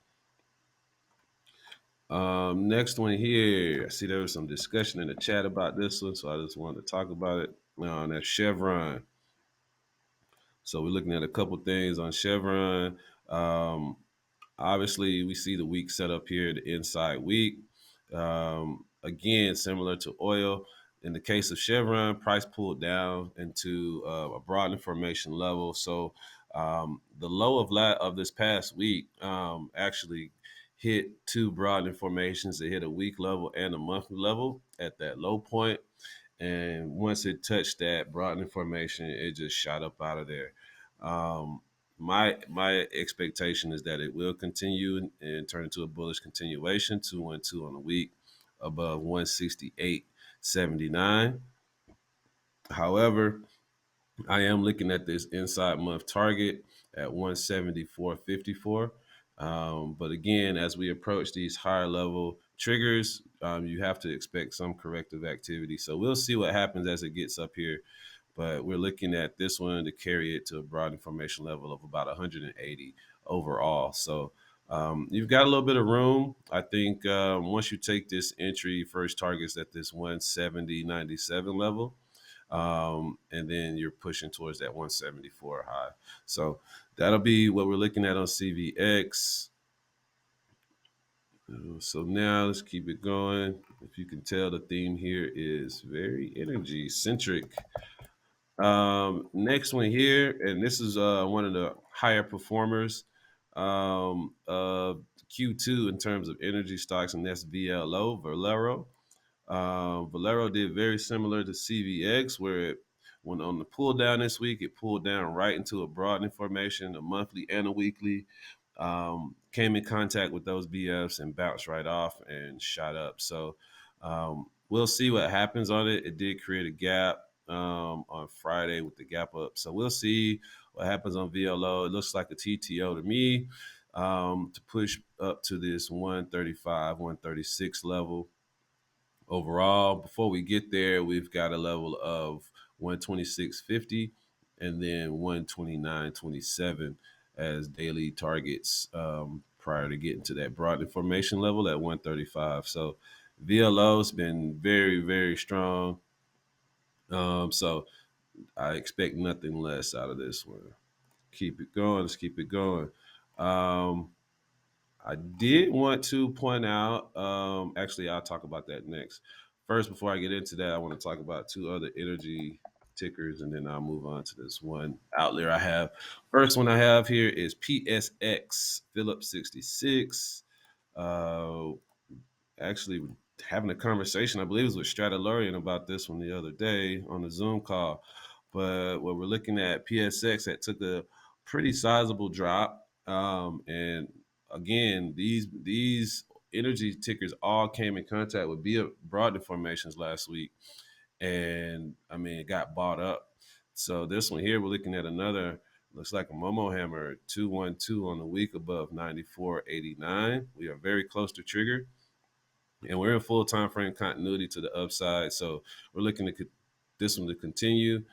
Next one here. I see there was some discussion in the chat about this one, so I just wanted to talk about it. That's Chevron. So we're looking at a couple things on Chevron. Um, Obviously, we see the week set up here, the inside week. Again, similar to oil. In the case of Chevron, price pulled down into a broadening formation level. So the low of this past week actually hit two broadening formations. It hit a week level and a monthly level at that low point. And once it touched that broadening formation, it just shot up out of there. Um, my expectation is that it will continue and turn into a bullish continuation, 212 on the week, above 168.79. However, I am looking at this inside month target at 174.54. But again, as we approach these higher level triggers, you have to expect some corrective activity. So we'll see what happens as it gets up here. But we're looking at this one to carry it to a broad information level of about 180 overall. So you've got a little bit of room. I think once you take this entry, first targets at this 170.97 level. And then you're pushing towards that 174 high. So that'll be what we're looking at on CVX. So now let's keep it going. If you can tell, the theme here is very energy centric. Next one here, and this is one of the higher performers of Q2 in terms of energy stocks, and that's Valero. Valero did very similar to CVX, where it went on the pull down this week. It pulled down right into a broadening formation, a monthly and a weekly. Came in contact with those BFs and bounced right off and shot up. So we'll see what happens on it. It did create a gap on Friday with the gap up. So we'll see what happens on VLO. It looks like a TTO to me to push up to this 135, 136 level. Overall, before we get there, we've got a level of 126.50 and then 129.27 as daily targets prior to getting to that broad information level at 135. So VLO has been very, very strong. So I expect nothing less out of this one. Keep it going. Let's keep it going. I did want to point out, actually, I'll talk about that next. First, before I get into that, I want to talk about two other energy tickers, and then I'll move on to this one outlier I have. First one I have here is PSX, Phillips 66. Uh, Actually, having a conversation, I believe it was with Stradalurian about this one the other day on the Zoom call. But what we're looking at PSX that took a pretty sizable drop. And again, these energy tickers all came in contact with broad formations last week. And I mean, it got bought up. So this one here, we're looking at another, looks like a Momo Hammer 212 on the week above 94.89. We are very close to trigger. And we're in full time frame continuity to the upside. So we're looking at this one to continue.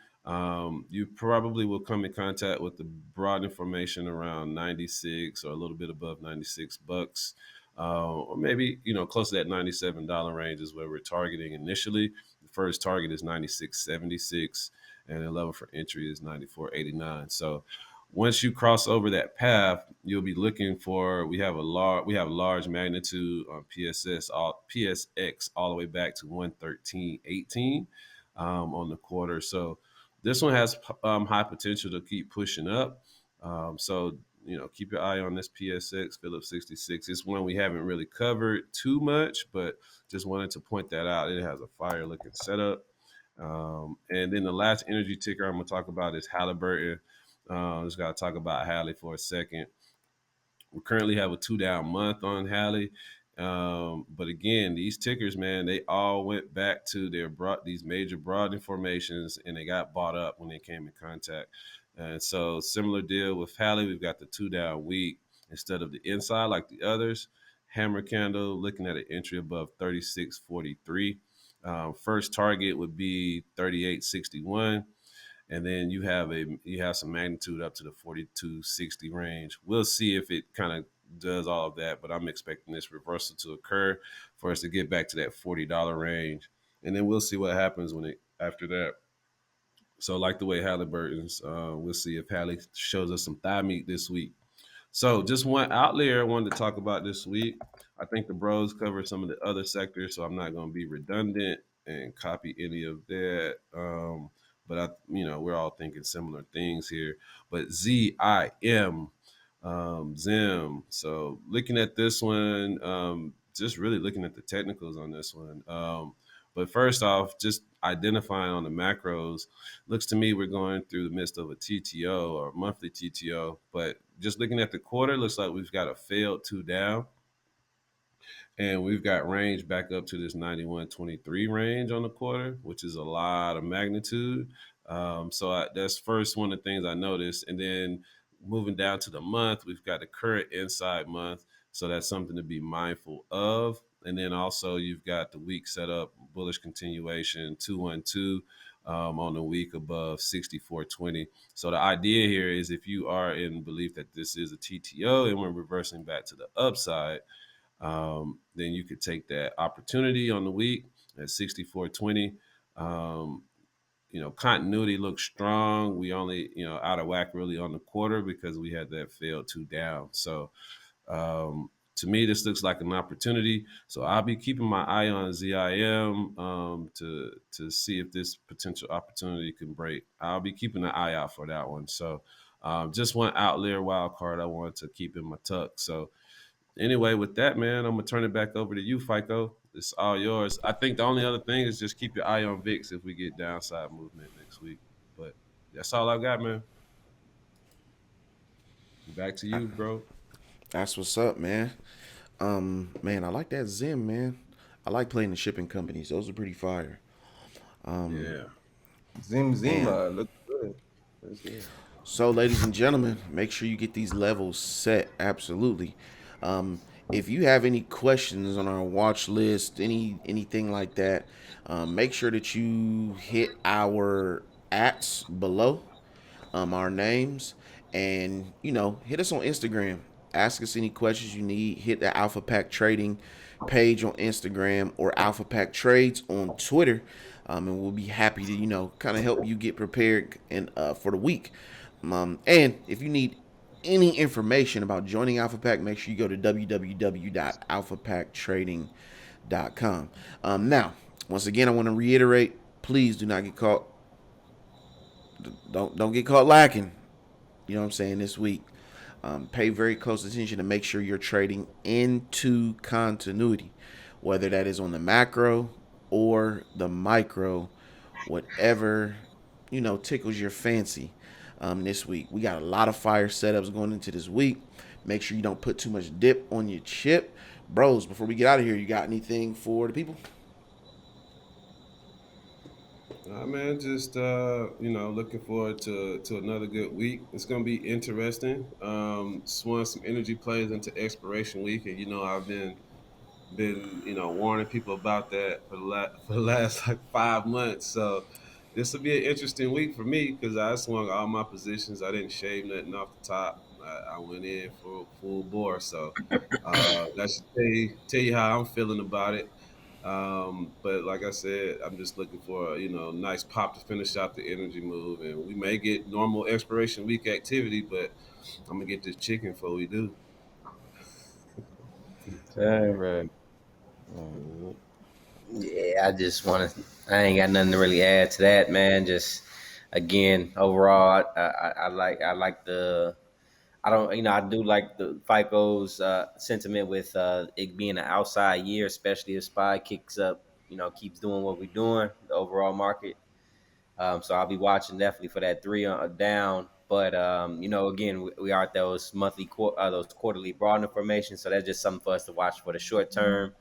You probably will come in contact with the broad information around 96 or a little bit above 96 bucks. Or maybe, close to that $97 range is where we're targeting initially. The first target is 96.76 and the level for entry is 94.89. So once you cross over that path, you'll be looking for. We have large magnitude on PSX all the way back to 113.18 on the quarter. So this one has high potential to keep pushing up. So keep your eye on this PSX Phillips 66. It's one we haven't really covered too much, but just wanted to point that out. It has a fire looking setup. And then the last energy ticker I'm gonna talk about is Halliburton. Just gotta talk about Hallie for a second. We currently have a 2 down month on Hallie. But again, these tickers, man, they all went back to these major broadening formations, and they got bought up when they came in contact. And so, similar deal with Hallie, we've got the 2 down week instead of the inside like the others. Hammer candle looking at an entry above 36.43. First target would be 38.61, and then you have some magnitude up to the 42.60 range. We'll see if it kind of does all of that, but I'm expecting this reversal to occur for us to get back to that $40 range, and then we'll see what happens when it after that. So, like the way Halliburton's, we'll see if Hallie shows us some thigh meat this week. So, just one outlier I wanted to talk about this week. I think the bros covered some of the other sectors, so I'm not going to be redundant and copy any of that. But we're all thinking similar things here. But ZIM, Zim. So, looking at this one, just really looking at the technicals on this one. But first off, just identifying on the macros, looks to me we're going through the midst of a TTO or monthly TTO. But just looking at the quarter, looks like we've got a failed 2 down. And we've got range back up to this 91.23 range on the quarter, which is a lot of magnitude. That's first one of the things I noticed. And then moving down to the month, we've got the current inside month. So that's something to be mindful of. And then also you've got the week set up, bullish continuation, 212 on the week above 64.20. So the idea here is if you are in belief that this is a TTO and we're reversing back to the upside, then you could take that opportunity on the week at 64.20. Continuity looks strong. We only, out of whack really on the quarter because we had that failed 2 down. So to me, this looks like an opportunity. So I'll be keeping my eye on ZIM to see if this potential opportunity can break. I'll be keeping an eye out for that one. So just one outlier wild card I wanted to keep in my tuck. So anyway, with that, man, I'm gonna turn it back over to you, FICO. It's all yours. I think the only other thing is just keep your eye on VIX if we get downside movement next week. But that's all I got, man. Back to you, bro. That's what's up, man. Man, I like that Zim, man. I like playing the shipping companies. Those are pretty fire. Yeah. Zim Man. Zima looks good. Looks good. So, ladies and gentlemen, make sure you get these levels set. Absolutely. Um, if you have any questions on our watch list, anything like that, make sure that you hit our ats below, our names, and hit us on Instagram. Ask us any questions you need. Hit the Alpha Pack Trading page on Instagram or Alpha Pack Trades on Twitter, and we'll be happy to kind of help you get prepared and for the week. And if you need any information about joining Alpha Pack, make sure you go to www.alphapackTrading.com. Now, once again, I want to reiterate: please do not get caught. Don't get caught lacking. You know what I'm saying this week. Pay very close attention to make sure you're trading into continuity, whether that is on the macro or the micro, whatever tickles your fancy. This week we got a lot of fire setups going into this week. Make sure you don't put too much dip on your chip, bros. Before we get out of here, you got anything for the people? Man, just looking forward to another good week. It's gonna be interesting. Swung some energy plays into expiration week, and I've been warning people about that for the last like 5 months. So this will be an interesting week for me because I swung all my positions. I didn't shave nothing off the top. I went in for full bore. So that should tell you how I'm feeling about it. But like I said, I'm just looking for a nice pop to finish out the energy move, and we may get normal expiration week activity, but I'm gonna get this chicken before we do. Sir. Right. Right. Yeah, I ain't got nothing to really add to that, man. Just again, overall, I like I don't, I do like the FICO's sentiment with it being an outside year, especially if SPY kicks up, keeps doing what we're doing, the overall market. So I'll be watching definitely for that three down. But again, we are at those those quarterly broad information. So that's just something for us to watch for the short term,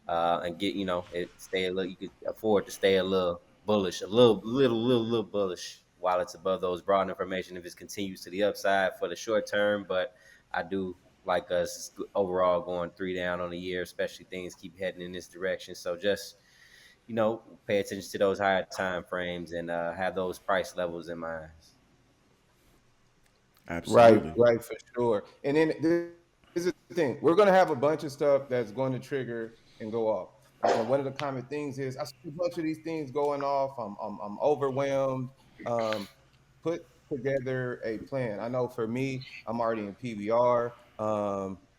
and get it stay a little. You could afford to stay a little bullish, a little bullish while it's above those broad information. If it continues to the upside for the short term, but I do like us overall going three down on the year, especially things keep heading in this direction. So just pay attention to those higher time frames and have those price levels in mind. Right, Absolutely. right, for sure. And then this is the thing: we're going to have a bunch of stuff that's going to trigger and go off. And one of the common things is I see a bunch of these things going off. I'm overwhelmed. Um, put together a plan. I know for me, I'm already in PBR.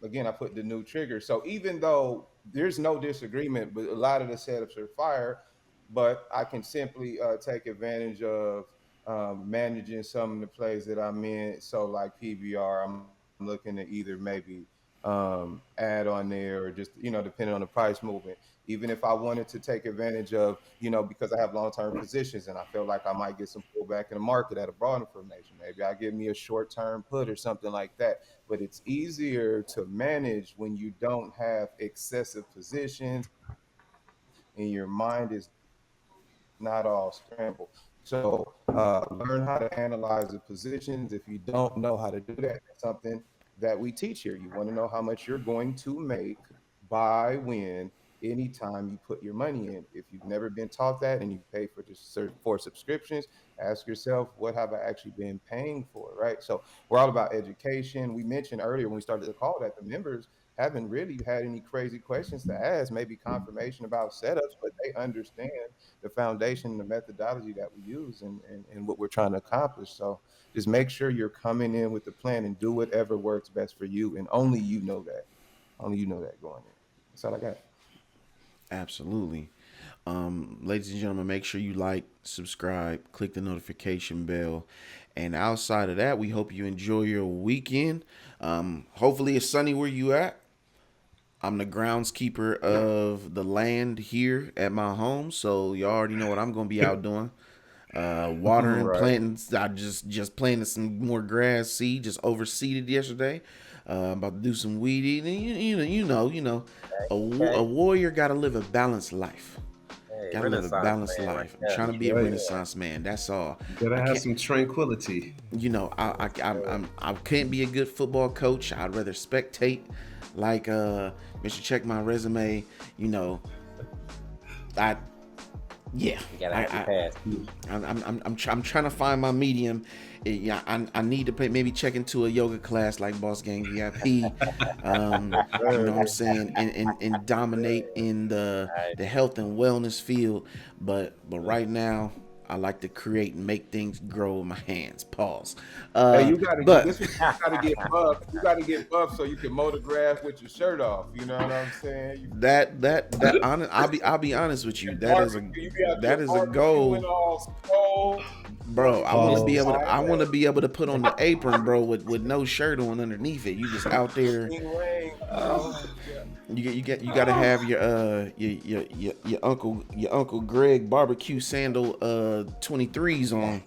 Again, I put the new trigger. So even though there's no disagreement, but a lot of the setups are fire, but I can simply take advantage of managing some of the plays that I'm in. So like PBR, I'm looking to either maybe add on there or just depending on the price movement. Even if I wanted to take advantage of because I have long-term positions and I feel like I might get some pullback in the market at a broad information, maybe I give me a short-term put or something like that. But it's easier to manage when you don't have excessive positions and your mind is not all scrambled. So learn how to analyze the positions. If you don't know how to do that, that's something that we teach here. You want to know how much you're going to make, buy, when, anytime you put your money in. If you've never been taught that and you pay for subscriptions, ask yourself, what have I actually been paying for, right? So we're all about education. We mentioned earlier when we started the call that the members haven't really had any crazy questions to ask, maybe confirmation about setups, but they understand the foundation, the methodology that we use and what we're trying to accomplish. So just make sure you're coming in with the plan and do whatever works best for you. And only you know that. Only you know that going in. That's all I got. Absolutely. Ladies and gentlemen, make sure you like, subscribe, click the notification bell. And outside of that, we hope you enjoy your weekend. Hopefully, it's sunny where you at. I'm the groundskeeper of the land here at my home, so you already know what I'm gonna be out doing. Watering, Right. planting. I just planted some more grass seed. Just overseeded yesterday. About to do some weed eating. A Okay. warrior got to live a balanced life. Hey, Got to live a Renaissance balanced man, right life. I'm there. trying to be a Right. Renaissance man. That's all. You I gotta have can't. some tranquility. I can't be a good football coach. I'd rather spectate, like Mr. Check My Resume. You know, I yeah. You gotta have your pass. I'm trying to find my medium. Yeah, I need to maybe check into a yoga class like Boss Gang VIP. You know what I'm saying, and dominate in Right. the health and wellness field. But right now, I like to create and make things grow with my hands. Pause. Hey, you gotta get But this. One, you gotta get buff. You gotta get buff so you can motograph with your shirt off. You know what I'm saying? You I'll be honest with you. you be out there That is a barbecuing goal. all swole. Bro, I want to be able to. I want to Sideways, be able to put on the apron, bro, with no shirt on underneath it. You just out there. king ring, yeah. You got to have your uncle Greg barbecue sandal 23s on,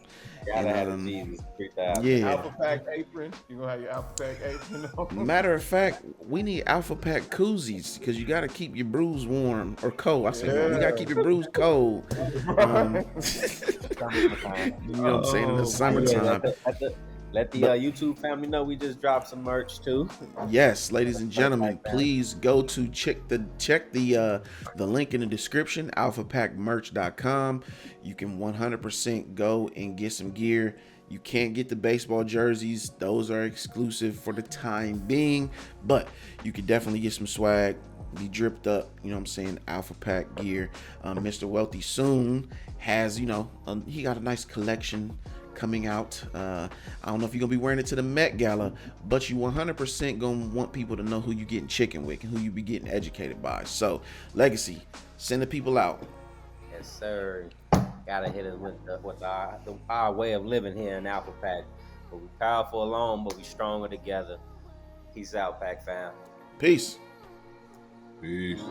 Gotta have the and Jesus 3000. yeah. Alpha Pack apron. You gonna have your Alpha Pack apron on? Matter of fact, we need Alpha Pack koozies because you got to keep your brews warm or cold. I said warm. You got to keep your brews cold. You know what I'm saying, in the Oh, summertime. Let the YouTube family know we just dropped some merch too. Yes, ladies and gentlemen, please go to check the link in the description, alphapackmerch.com. You can 100% go and get some gear. You can't get the baseball jerseys. Those are exclusive for the time being, but you can definitely get some swag, be dripped up, you know what I'm saying, Alpha Pack gear. Mr. Wealthy soon has, he got a nice collection coming out. I don't know if you're gonna be wearing it to the Met Gala, but you 100% gonna want people to know who you getting chicken with and who you be getting educated by. So, Legacy, send the people out. Yes, sir. Gotta hit it with our way of living here in Alpha Pack. But we powerful alone, but we stronger together. Peace out, Pack fam. Peace. Peace.